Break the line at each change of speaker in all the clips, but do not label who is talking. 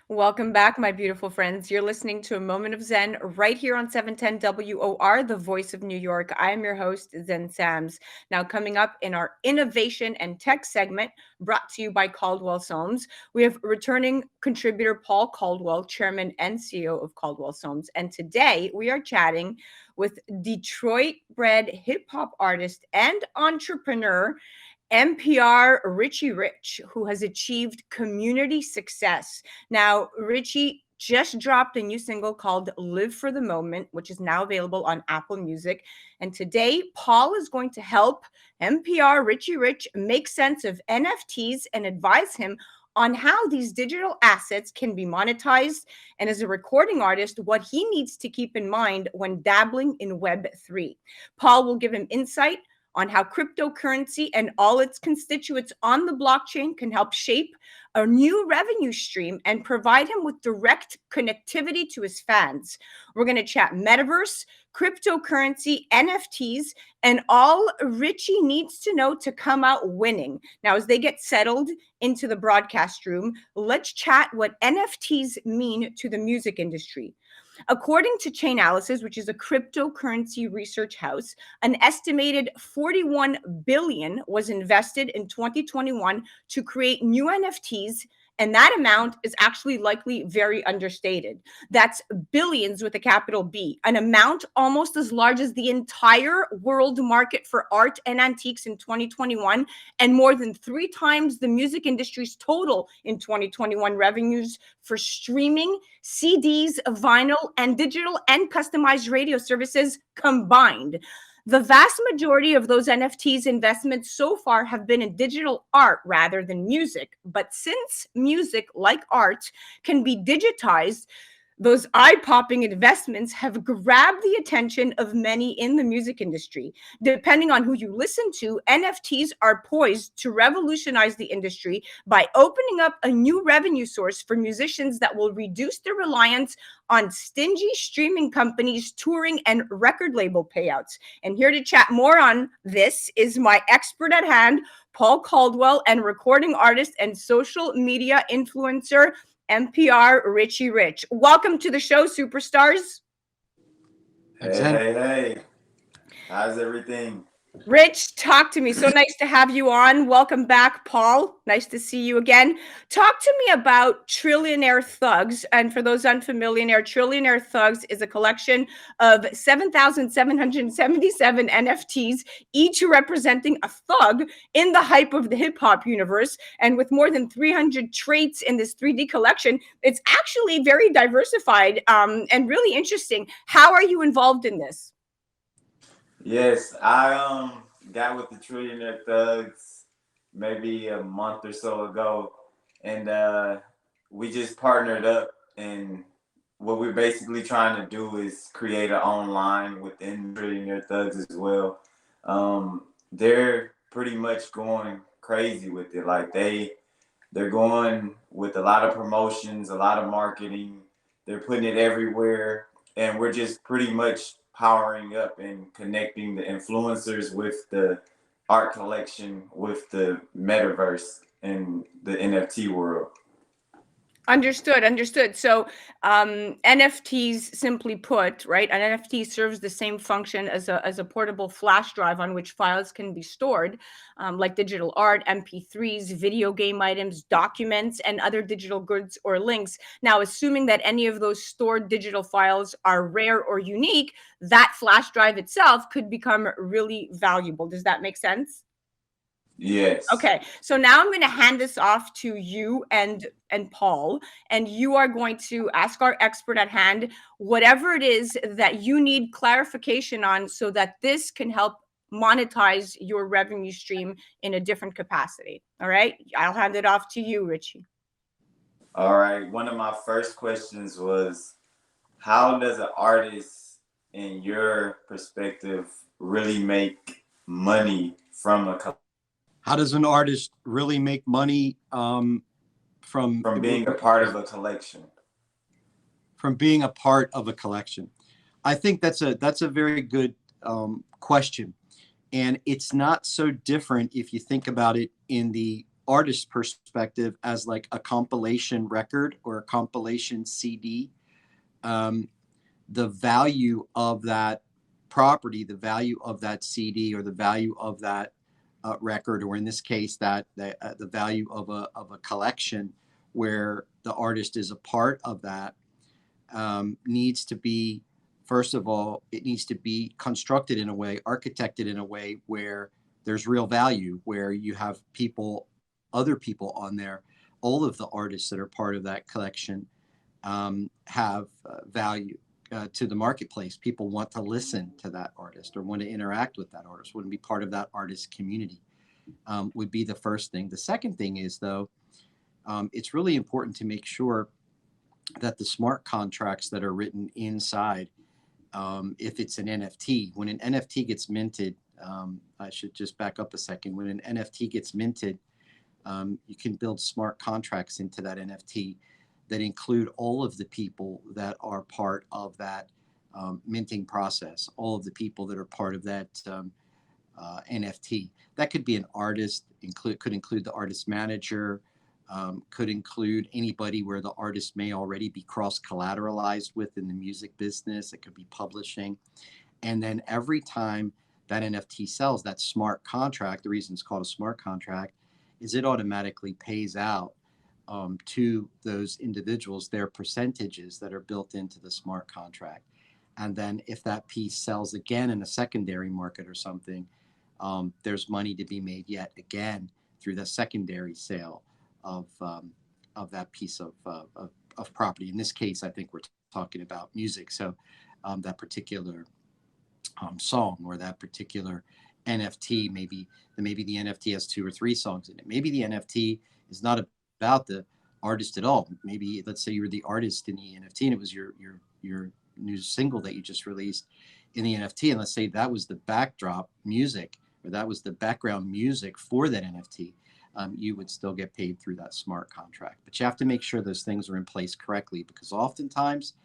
Welcome back, my beautiful friends. You're listening to A Moment of Zen right here on 710 WOR, the voice of New York. I am your host, Zen Sams. Now, coming up in our innovation and tech segment, brought to you by Caldwell Soames, we have returning contributor Paul Caldwell, chairman and CEO of Caldwell Soames. And today we are chatting with Detroit bred hip hop artist and entrepreneur NPR Riche Rich, who has achieved community success. Now, Richie just dropped a new single called Live for the Moment, which is now available on Apple Music. And today, Paul is going to help NPR Richie Rich make sense of NFTs and advise him on how these digital assets can be monetized, and as a recording artist, what he needs to keep in mind when dabbling in Web3. Paul will give him insight on how cryptocurrency and all its constituents on the blockchain can help shape a new revenue stream and provide him with direct connectivity to his fans. We're going to chat metaverse, cryptocurrency, NFTs, and all Richie needs to know to come out winning. Now, as they get settled into the broadcast room, let's chat what NFTs mean to the music industry. According to Chainalysis, which is a cryptocurrency research house, an estimated 41 billion was invested in 2021 to create new NFTs, and that amount is actually likely very understated. That's billions with a capital B, an amount almost as large as the entire world market for art and antiques in 2021, and more than 3 times the music industry's total in 2021 revenues for streaming, CDs, vinyl, and digital and customized radio services combined. The vast majority of those NFTs investments so far have been in digital art rather than music. But since music, like art, can be digitized, those eye-popping investments have grabbed the attention of many in the music industry. Depending on who you listen to, NFTs are poised to revolutionize the industry by opening up a new revenue source for musicians that will reduce their reliance on stingy streaming companies, touring, and record label payouts. And here to chat more on this is my expert at hand, Paul Caldwell, and recording artist and social media influencer, NPR Richie Rich. Welcome to the show, superstars.
Hey. How's everything?
Rich, talk to me. So nice to have you on. Welcome back, Paul. Nice to see you again. Talk to me about Trillionaire Thugs. And for those unfamiliar, Trillionaire Thugs is a collection of 7,777 NFTs, each representing a thug in the hype of the hip hop universe. And with more than 300 traits in this 3D collection, it's actually very diversified and really interesting. How are you involved in this?
Yes, I got with the Trillionaire Thugs maybe a month or so ago, and we just partnered up. And what we're basically trying to do is create an online within Trillionaire Thugs as well. They're pretty much going crazy with it. Like they're going with a lot of promotions, a lot of marketing. They're putting it everywhere, and we're just pretty much powering up and connecting the influencers with the art collection, with the metaverse and the NFT world.
Understood. So NFTs, simply put, right? An NFT serves the same function as a portable flash drive on which files can be stored, like digital art, MP3s, video game items, documents, and other digital goods or links. Now, assuming that any of those stored digital files are rare or unique, that flash drive itself could become really valuable. Does that make sense?
Yes.
Okay, so now I'm going to hand this off to you and Paul, and you are going to ask our expert at hand whatever it is that you need clarification on so that this can help monetize your revenue stream in a different capacity. All right, I'll hand it off to you, Richie.
All right. One of my first questions was, how does an artist, in your perspective, really make money from a
How does an artist really make money from
being a part of a collection?
From being a part of a collection? I think that's a very good question, and it's not so different if you think about it in the artist perspective as like a compilation record or a compilation CD, the value of that property, the value of that CD, or the value of that record, or in this case, that the value of a collection where the artist is a part of that, needs to be, first of all, it needs to be constructed in a way, architected in a way where there's real value, where you have people, other people on there. All of the artists that are part of that collection have value to the marketplace. People want to listen to that artist or want to interact with that artist, want to be part of that artist community, would be the first thing. The second thing is, though, it's really important to make sure that the smart contracts that are written inside, if it's an NFT, when an NFT gets minted, I should just back up a second. When an NFT gets minted, you can build smart contracts into that NFT that include all of the people that are part of that minting process, all of the people that are part of that NFT. That could be an artist, could include the artist manager, could include anybody where the artist may already be cross-collateralized with in the music business. It could be publishing. And then every time that NFT sells, that smart contract, the reason it's called a smart contract is it automatically pays out to those individuals their percentages that are built into the smart contract. And then if that piece sells again in a secondary market or something, there's money to be made yet again through the secondary sale of that piece of property. In this case, I think we're talking about music. So that particular song or that particular NFT, maybe the NFT has 2 or 3 songs in it. Maybe the NFT is not about the artist at all. Maybe, let's say you were the artist in the NFT and it was your new single that you just released in the NFT, and let's say that was the backdrop music, or that was the background music for that NFT. You would still get paid through that smart contract. But you have to make sure those things are in place correctly, because oftentimes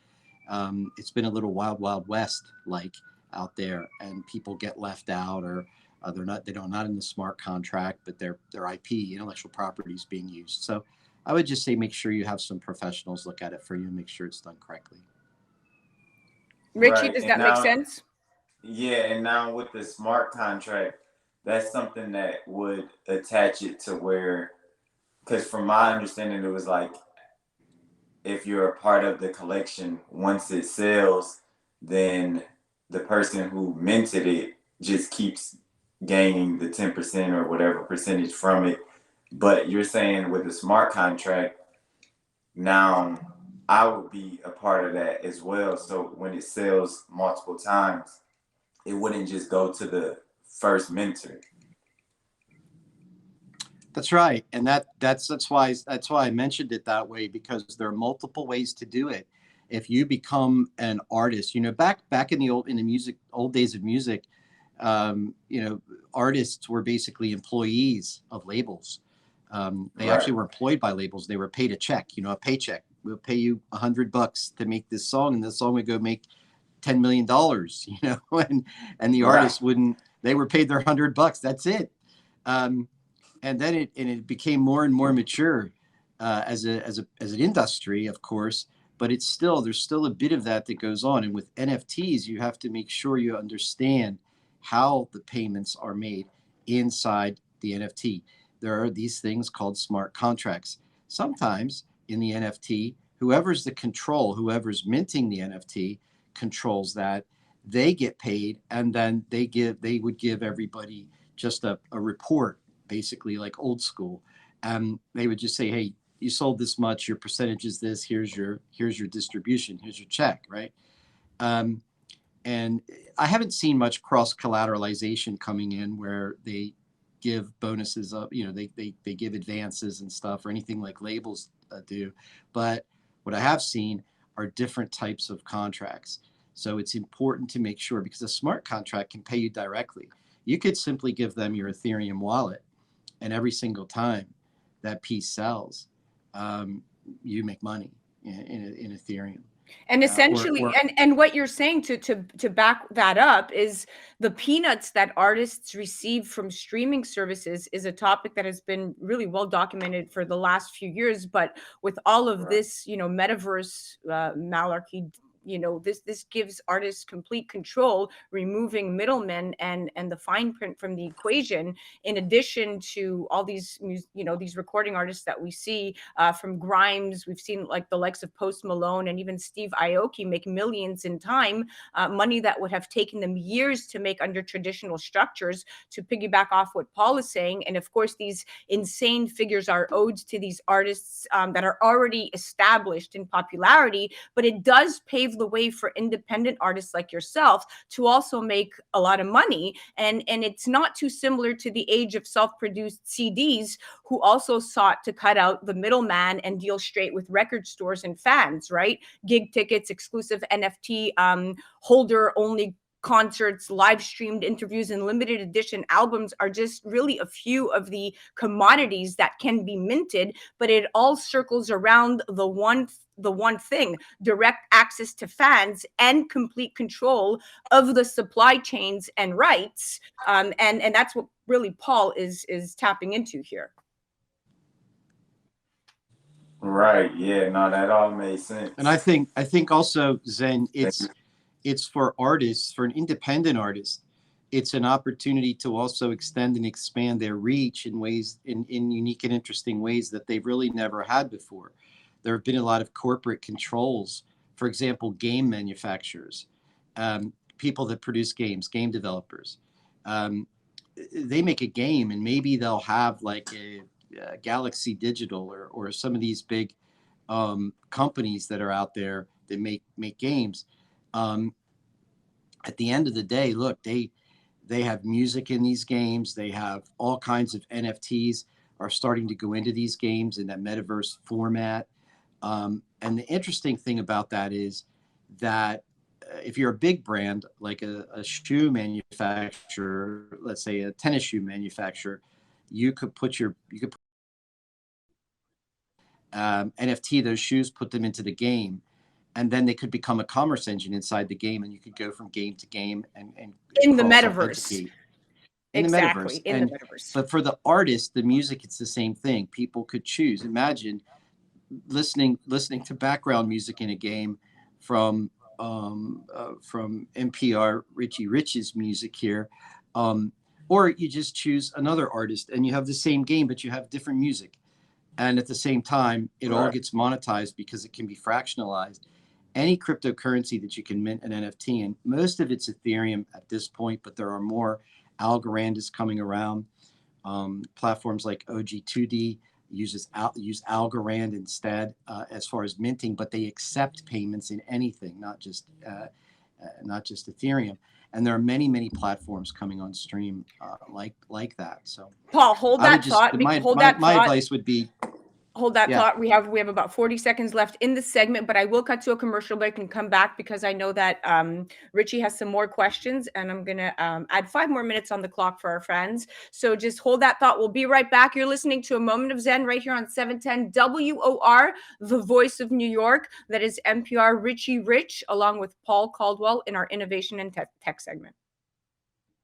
it's been a little wild, wild west like out there, and people get left out, or they're not in the smart contract, but their IP, intellectual property, is being used. So I would just say make sure you have some professionals look at it for you and make sure it's done correctly.
Richie,
Right.
does
And
that make
now,
sense?
yeah, and now with the smart contract, that's something that would attach it to where, because from my understanding, it was like if you're a part of the collection, once it sells, then the person who minted it just keeps gaining the 10% or whatever percentage from it. But you're saying with the smart contract, now I would be a part of that as well. So when it sells multiple times, it wouldn't just go to the first minter.
That's right, and that's why I mentioned it that way, because there are multiple ways to do it. If you become an artist, back in the old days of music, artists were basically employees of labels. They actually were employed by labels. They were paid a check, a paycheck. We'll pay you $100 to make this song, and this song would go make $10 million, and the artist wouldn't. They were paid their $100. That's it. And then it became more and more mature as an industry, of course. But there's still a bit of that goes on. And with NFTs, you have to make sure you understand how the payments are made inside the NFT. There are these things called smart contracts. Sometimes in the NFT, whoever's minting the NFT controls that. They get paid, and then they would give everybody just a report, basically like old school. They would just say, hey, you sold this much, your percentage is this, here's your distribution, here's your check, right? And I haven't seen much cross collateralization coming in where they give bonuses up, they give advances and stuff, or anything like labels do. But what I have seen are different types of contracts. So it's important to make sure, because a smart contract can pay you directly. You could simply give them your Ethereum wallet, and every single time that piece sells, you make money in Ethereum.
And essentially,
or
and what you're saying to back that up is the peanuts that artists receive from streaming services is a topic that has been really well documented for the last few years. But with all of
Right.
this, metaverse malarkey, this gives artists complete control, removing middlemen and the fine print from the equation. In addition to all these these recording artists that we see, from Grimes, we've seen like the likes of Post Malone and even Steve Aoki make millions in time, money that would have taken them years to make under traditional structures. To piggyback off what Paul is saying, and of course these insane figures are owed to these artists that are already established in popularity, but it does pave the way for independent artists like yourself to also make a lot of money. And it's not too similar to the age of self-produced CDs, who also sought to cut out the middleman and deal straight with record stores and fans, right? Gig tickets, exclusive NFT, holder only concerts, live streamed interviews, and limited edition albums are just really a few of the commodities that can be minted. But it all circles around the one thing: direct access to fans and complete control of the supply chains and rights. And that's what really Paul is tapping into here.
Right. Yeah. No, that all made sense.
And I think also, Zen,
Thank you.
it's for artists, for an independent artist, it's an opportunity to also extend and expand their reach in ways, in unique and interesting ways that they've really never had before. There have been a lot of corporate controls. For example, game manufacturers, people that produce games, game developers. Um, they make a game, and maybe they'll have like a Galaxy Digital or some of these big companies that are out there that make games. Um, at the end of the day, look, they have music in these games. They have all kinds of NFTs are starting to go into these games in that metaverse format. And the interesting thing about that is that if you're a big brand like a shoe manufacturer, let's say a tennis shoe manufacturer, you could put NFT those shoes, put them into the game, and then they could become a commerce engine inside the game, and you could go from game to game and
In the
cross
metaverse.
authenticate in the
Exactly,
metaverse.
in the metaverse.
But for the artist, the music, it's the same thing. People could choose. Imagine listening to background music in a game from NPR Richie Rich's music here, or you just choose another artist and you have the same game but you have different music, and at the same time it all
Right.
gets monetized because it can be fractionalized. Any cryptocurrency that you can mint an NFT, and most of it's Ethereum at this point, but there are more. Algorand is coming around. Platforms like OG2D use Algorand instead as far as minting, but they accept payments in anything, not just Ethereum. And there are many platforms coming on stream like that. So
Paul, hold
I would
that
just
thought.
my
Hold
my,
that
my
thought.
advice would be,
Hold that
yeah.
thought. We have about 40 seconds left in this segment, but I will cut to a commercial break and come back because I know that Richie has some more questions, and I'm going to add 5 more minutes on the clock for our friends. So just hold that thought. We'll be right back. You're listening to A Moment of Zen right here on 710 WOR, the voice of New York. That is NPR Riche Rich, along with Paul Caldwell in our innovation and tech segment.